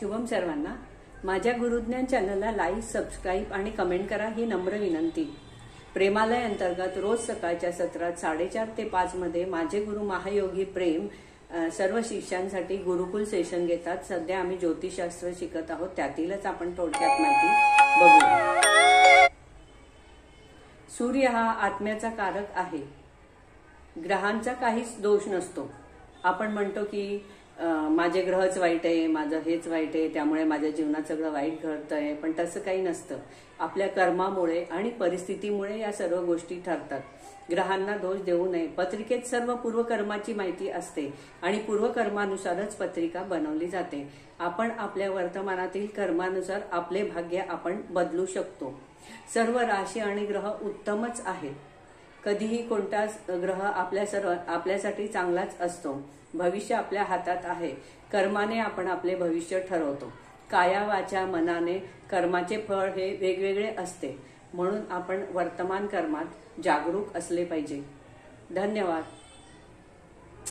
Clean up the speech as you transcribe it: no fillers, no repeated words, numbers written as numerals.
शुभम सर्वांना। माझ्या गुरुज्ञान चॅनलला लाईक, सबस्क्राईब आणि कमेंट करा ही नम्र विनंती। प्रेमालय अंतर्गत रोज सकाळच्या सत्रात 4:30 ते 5 मध्ये माझे गुरु महायोगी प्रेम सर्व शिष्यांसाठी गुरुकुल सेशन घेतात। सध्या आम्ही ज्योतिषशास्त्र शिकत आहोत, त्यातीलच आपण थोडक्यात माहिती बघूया। सूर्य हा आत्म्याचा कारक आहे। ग्रहांचा काहीच दोष नसतो। आपण म्हणतो की माझे ग्रहच वाईट आहे, माझं हेच वाईट आहे, त्यामुळे माझ्या जीवनात सगळं वाईट घडतंय, पण तसं काही नसतं। आपल्या कर्मामुळे आणि परिस्थितीमुळे या सर्व गोष्टी ठरतात। ग्रहांना दोष देऊ नये। पत्रिकेत सर्व पूर्वकर्माची माहिती असते आणि पूर्वकर्मानुसारच पत्रिका बनवली जाते। आपण आपल्या वर्तमानातील कर्मानुसार आपले भाग्य आपण बदलू शकतो। सर्व राशी आणि ग्रह उत्तमच आहेत। कधीही कोणताच ग्रह आपल्यासाठी चांगलाच असतो। भविष्य आपल्या हातात आहे। कर्माने आपण आपले भविष्य ठरवतो। काया वाचा मनाने कर्माचे फळ हे वेगवेगळे असते, म्हणून आपण वर्तमान कर्मात जागरूक असले पाहिजे। धन्यवाद।